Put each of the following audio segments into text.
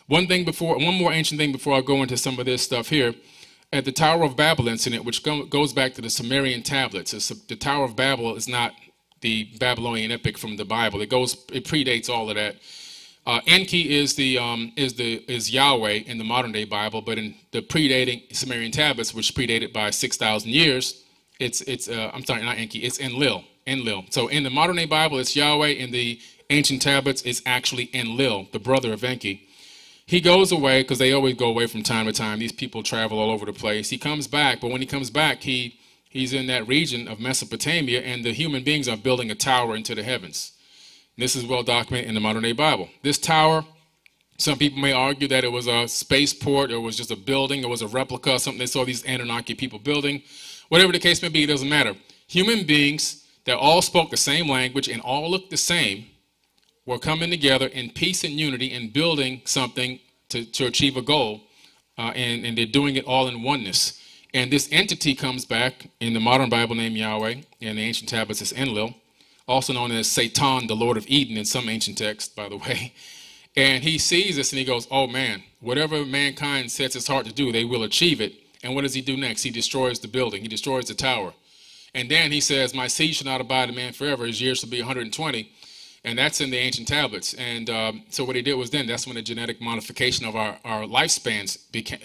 One more ancient thing before I go into some of this stuff here. At the Tower of Babel incident, which goes back to the Sumerian tablets. The Tower of Babel is not the Babylonian epic from the Bible. It predates all of that. Enki is Yahweh in the modern day Bible, but in the predating Sumerian tablets, which predated by 6,000 years, I'm sorry, not Enki, it's Enlil. So in the modern day Bible, it's Yahweh. In the ancient tablets, it's actually Enlil, the brother of Enki. He goes away because they always go away from time to time. These people travel all over the place. He comes back, but when he comes back, he's in that region of Mesopotamia, and the human beings are building a tower into the heavens. This is well documented in the modern day Bible. This tower, some people may argue that it was a spaceport, or it was just a building, it was a replica, something they saw these Anunnaki people building. Whatever the case may be, it doesn't matter. Human beings that all spoke the same language and all looked the same were coming together in peace and unity and building something to achieve a goal, and they're doing it all in oneness. And this entity comes back in the modern Bible named Yahweh, and the ancient tablets is Enlil, also known as Satan, the Lord of Eden in some ancient texts, by the way. And he sees this and he goes, oh man, whatever mankind sets its heart to do, they will achieve it. And what does he do next? He destroys the building. He destroys the tower. And then he says, my seed shall not abide in man forever. His years shall be 120. And that's in the ancient tablets. And so what he did was that's when the genetic modification of our lifespans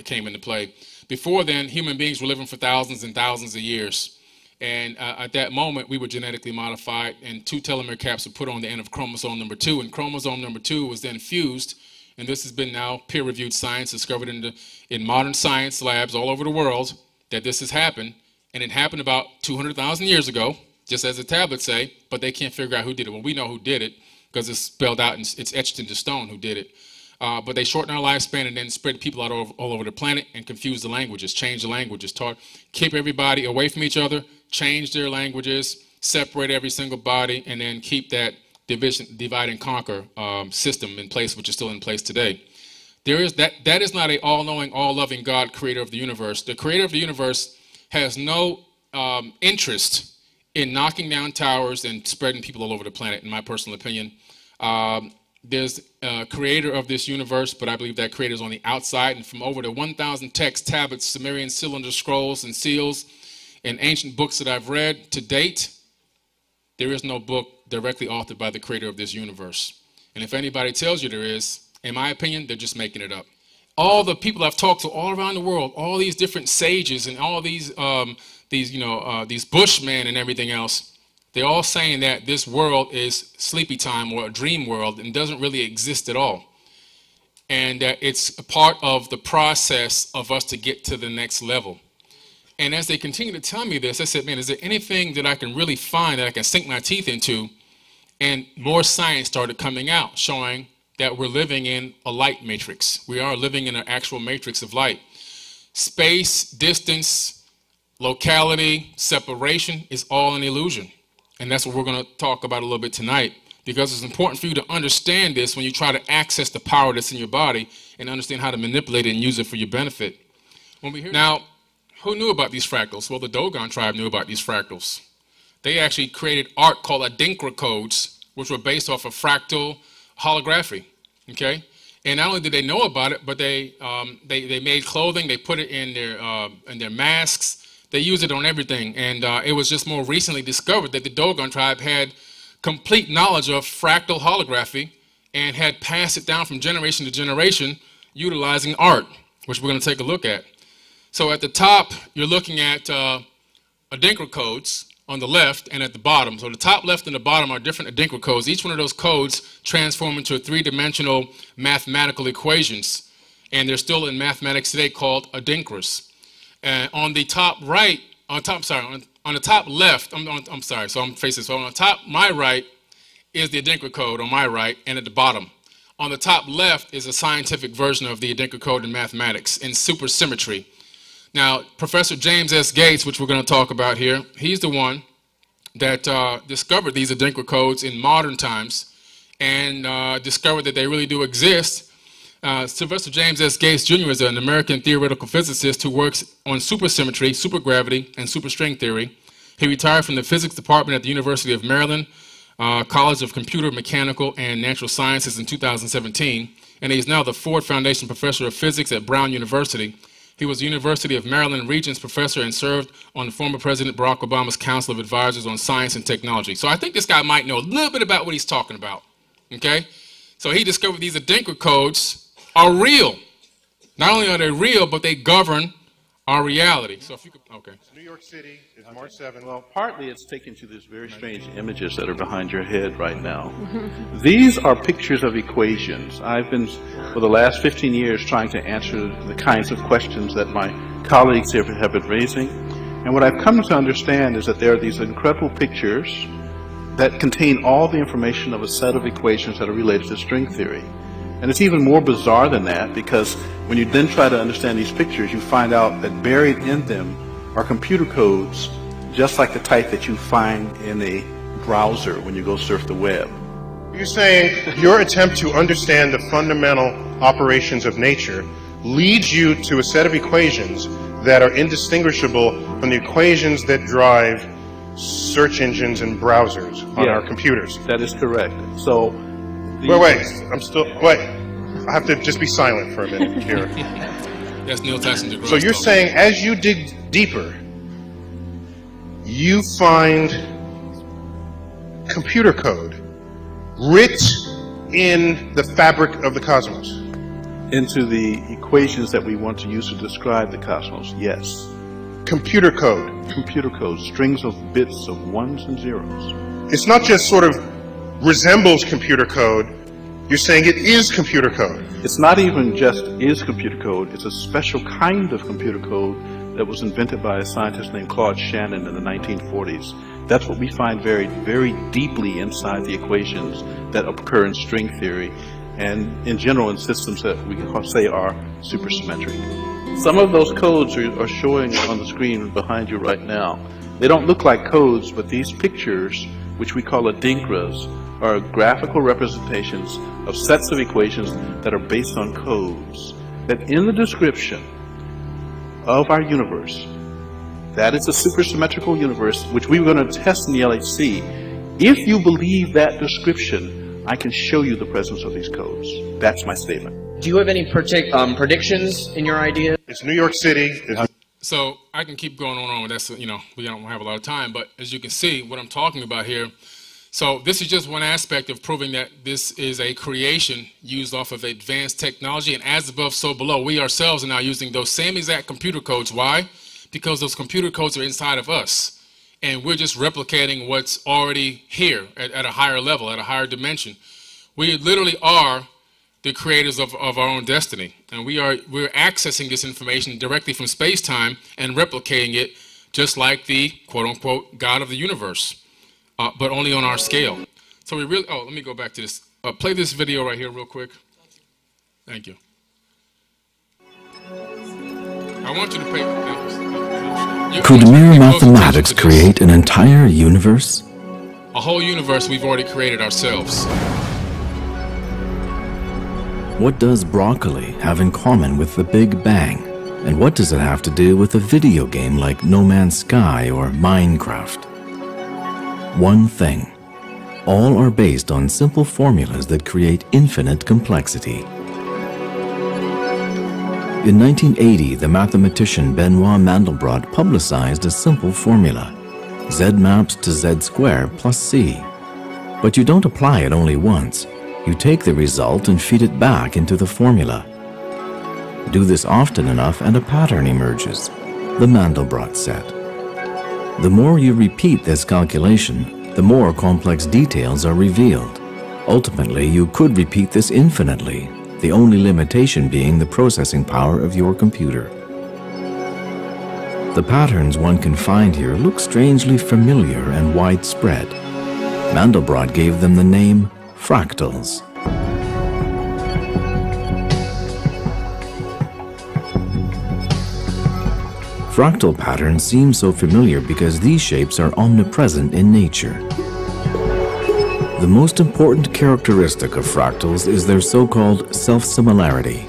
came into play. Before then, human beings were living for thousands and thousands of years. And at that moment, we were genetically modified, and 2 telomere caps were put on the end of chromosome number 2. And chromosome number 2 was then fused. And this has been now peer-reviewed science, discovered in modern science labs all over the world, that this has happened. And it happened about 200,000 years ago, just as the tablets say, but they can't figure out who did it. Well, we know who did it because it's spelled out and it's etched into stone who did it. But they shortened our lifespan and then spread people out all over the planet and confused the languages, changed the languages, keep everybody away from each other, change their languages, separate every single body, and then keep that divide and conquer system in place, which is still in place today. That is not an all-knowing, all-loving God, creator of the universe. The creator of the universe has no interest in knocking down towers and spreading people all over the planet, in my personal opinion. There's a creator of this universe, but I believe that creator is on the outside. And from over the 1,000 texts, tablets, Sumerian cylinder scrolls, and seals, and ancient books that I've read to date, there is no book directly authored by the creator of this universe. And if anybody tells you there is, in my opinion, they're just making it up. All the people I've talked to all around the world, all these different sages and all these bushmen and everything else, they're all saying that this world is sleepy time or a dream world and doesn't really exist at all. And that it's a part of the process of us to get to the next level. And as they continue to tell me this, I said, man, is there anything that I can really find that I can sink my teeth into? And more science started coming out, showing that we're living in a light matrix. We are living in an actual matrix of light. Space, distance, locality, separation is all an illusion. And that's what we're going to talk about a little bit tonight, because it's important for you to understand this when you try to access the power that's in your body and understand how to manipulate it and use it for your benefit. Now, who knew about these fractals? Well, the Dogon tribe knew about these fractals. They actually created art called Adinkra codes, which were based off of fractal holography, okay? And not only did they know about it, but they made clothing, they put it in their masks, they use it on everything. And it was just more recently discovered that the Dogon tribe had complete knowledge of fractal holography and had passed it down from generation to generation utilizing art, which we're going to take a look at. So at the top, you're looking at Adinkra codes on the left and at the bottom. So the top left and the bottom are different Adinkra codes. Each one of those codes transform into three-dimensional mathematical equations. And they're still in mathematics today called Adinkras. And on the top right, on the top left, I'm sorry, so I'm facing, so on the top, my right is the Adinkra code on my right, and at the bottom. On the top left is a scientific version of the Adinkra code in mathematics in supersymmetry. Now, Professor James S. Gates, which we're going to talk about here, he's the one that discovered these Adinkra codes in modern times and discovered that they really do exist. Professor James S. Gates Jr. is an American theoretical physicist who works on supersymmetry, supergravity, and superstring theory. He retired from the physics department at the University of Maryland, College of Computer, Mechanical, and Natural Sciences in 2017, and he's now the Ford Foundation Professor of Physics at Brown University. He was the University of Maryland Regents Professor and served on former President Barack Obama's Council of Advisors on Science and Technology. So I think this guy might know a little bit about what he's talking about, okay? So he discovered these Adinkra codes are real. Not only are they real, but they govern our reality. So if you could, okay. New York City is March 7th. Well, partly it's taken to these very strange images that are behind your head right now. These are pictures of equations. I've been, for the last 15 years, trying to answer the kinds of questions that my colleagues here have been raising. And what I've come to understand is that there are these incredible pictures that contain all the information of a set of equations that are related to string theory. And it's even more bizarre than that, because when you then try to understand these pictures, you find out that buried in them are computer codes, just like the type that you find in a browser when you go surf the web. You're saying your attempt to understand the fundamental operations of nature leads you to a set of equations that are indistinguishable from the equations that drive search engines and browsers on our computers. That is correct. So, wait, I have to just be silent for a minute here. That's Neil Tyson DeGrasse. So you're saying as you dig deeper, you find computer code writ in the fabric of the cosmos? Into the equations that we want to use to describe the cosmos, yes. Computer code. Computer code, strings of bits of ones and zeros. It's not just sort of resembles computer code, you're saying it is computer code. It's not even just is computer code, it's a special kind of computer code that was invented by a scientist named Claude Shannon in the 1940s. That's what we find very, very deeply inside the equations that occur in string theory and in general in systems that we can say are supersymmetric. Some of those codes are showing on the screen behind you right now. They don't look like codes, but these pictures, which we call Adinkras, are graphical representations of sets of equations that are based on codes. That in the description of our universe, that is a supersymmetrical universe, which we were going to test in the LHC. If you believe that description, I can show you the presence of these codes. That's my statement. Do you have any predictions in your idea? It's New York City. So I can keep going on with that. You know, we don't have a lot of time, but as you can see, what I'm talking about here. So this is just one aspect of proving that this is a creation used off of advanced technology, and as above, so below. We ourselves are now using those same exact computer codes. Why? Because those computer codes are inside of us, and we're just replicating what's already here at a higher level, at a higher dimension. We literally are the creators of our own destiny, and we're accessing this information directly from space-time and replicating it just like the quote-unquote God of the universe. But only on our scale. So we really, let me go back to this. Play this video right here real quick. Thank you. I want you to pay. Could mere mathematics create an entire universe? A whole universe we've already created ourselves. What does broccoli have in common with the Big Bang? And what does it have to do with a video game like No Man's Sky or Minecraft? One thing. All are based on simple formulas that create infinite complexity. In 1980, the mathematician Benoit Mandelbrot publicized a simple formula: Z maps to Z squared plus C. But you don't apply it only once. You take the result and feed it back into the formula. Do this often enough and a pattern emerges, the Mandelbrot set. The more you repeat this calculation, the more complex details are revealed. Ultimately, you could repeat this infinitely, the only limitation being the processing power of your computer. The patterns one can find here look strangely familiar and widespread. Mandelbrot gave them the name fractals. Fractal patterns seem so familiar because these shapes are omnipresent in nature. The most important characteristic of fractals is their so-called self-similarity.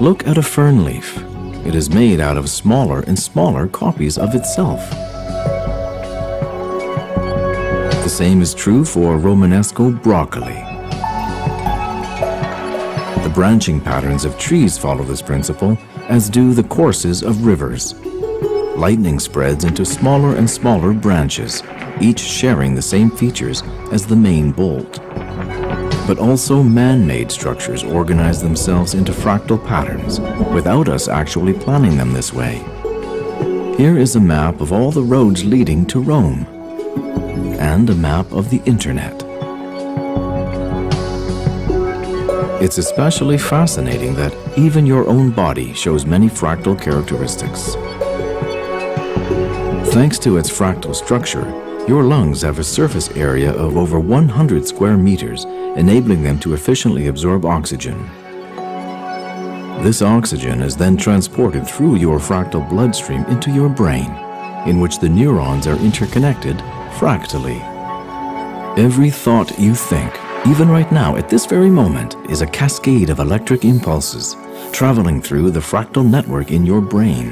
Look at a fern leaf. It is made out of smaller and smaller copies of itself. The same is true for Romanesco broccoli. The branching patterns of trees follow this principle, as do the courses of rivers. Lightning spreads into smaller and smaller branches, each sharing the same features as the main bolt. But also man-made structures organize themselves into fractal patterns without us actually planning them this way. Here is a map of all the roads leading to Rome, and a map of the Internet. It's especially fascinating that even your own body shows many fractal characteristics. Thanks to its fractal structure, your lungs have a surface area of over 100 square meters, enabling them to efficiently absorb oxygen. This oxygen is then transported through your fractal bloodstream into your brain, in which the neurons are interconnected fractally. Every thought you think, even right now at this very moment, is a cascade of electric impulses traveling through the fractal network in your brain.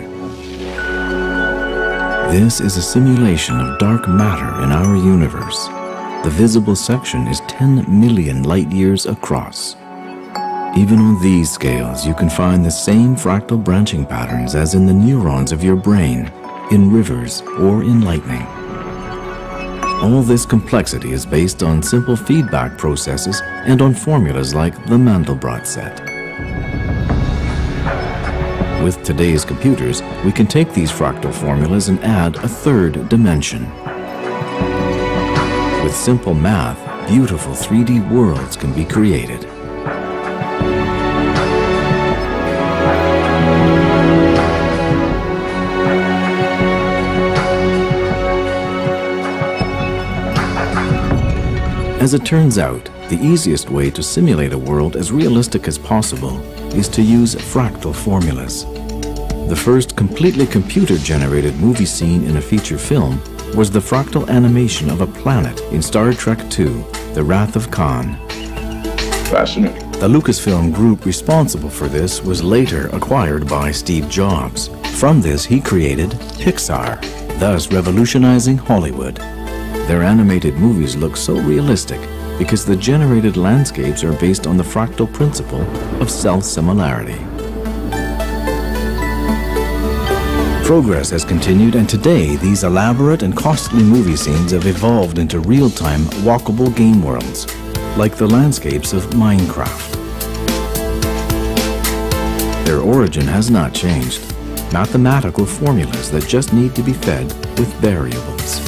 This is a simulation of dark matter in our universe. The visible section is 10 million light years across. Even on these scales, you can find the same fractal branching patterns as in the neurons of your brain, in rivers, or in lightning. All this complexity is based on simple feedback processes and on formulas like the Mandelbrot set. With today's computers, we can take these fractal formulas and add a third dimension. With simple math, beautiful 3D worlds can be created. As it turns out, the easiest way to simulate a world as realistic as possible is to use fractal formulas. The first completely computer-generated movie scene in a feature film was the fractal animation of a planet in Star Trek II, The Wrath of Khan. Fascinating. The Lucasfilm group responsible for this was later acquired by Steve Jobs. From this, he created Pixar, thus revolutionizing Hollywood. Their animated movies look so realistic because the generated landscapes are based on the fractal principle of self-similarity. Progress has continued, and today these elaborate and costly movie scenes have evolved into real-time walkable game worlds, like the landscapes of Minecraft. Their origin has not changed, mathematical formulas that just need to be fed with variables.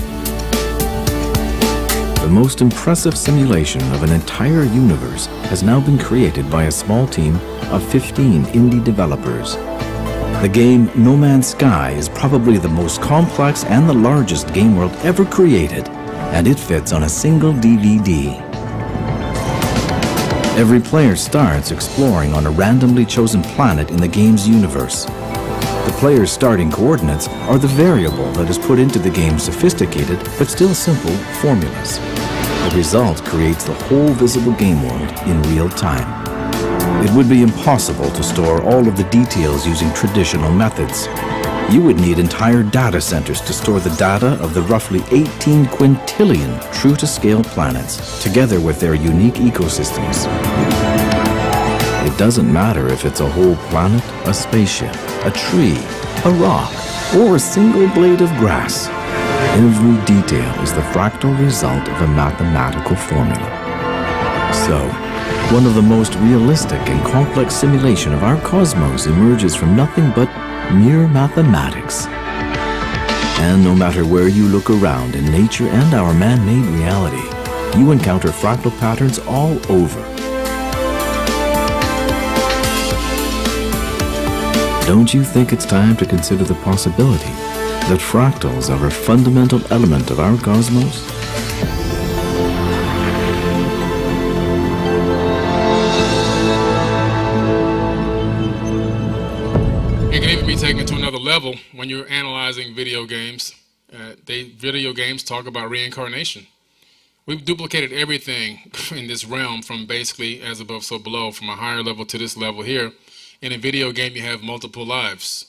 The most impressive simulation of an entire universe has now been created by a small team of 15 indie developers. The game No Man's Sky is probably the most complex and the largest game world ever created, and it fits on a single DVD. Every player starts exploring on a randomly chosen planet in the game's universe. The player's starting coordinates are the variable that is put into the game's sophisticated but still simple formulas. The result creates the whole visible game world in real time. It would be impossible to store all of the details using traditional methods. You would need entire data centers to store the data of the roughly 18 quintillion true-to-scale planets, together with their unique ecosystems. It doesn't matter if it's a whole planet, a spaceship, a tree, a rock, or a single blade of grass. Every detail is the fractal result of a mathematical formula. So, one of the most realistic and complex simulation of our cosmos emerges from nothing but mere mathematics. And no matter where you look around in nature and our man-made reality, you encounter fractal patterns all over. Don't you think it's time to consider the possibility that fractals are a fundamental element of our cosmos? It can even be taken to another level when you're analyzing video games. Video games talk about reincarnation. We've duplicated everything in this realm from basically as above, so below, from a higher level to this level here. In a video game, you have multiple lives.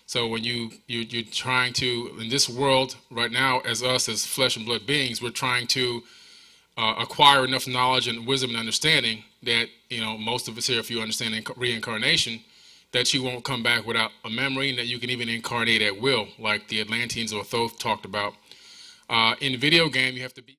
So when you're trying to, in this world right now, as us, as flesh and blood beings, we're trying to acquire enough knowledge and wisdom and understanding that, most of us here, if you understand reincarnation, that you won't come back without a memory, and that you can even incarnate at will, like the Atlanteans or Thoth talked about. In video game, you have to be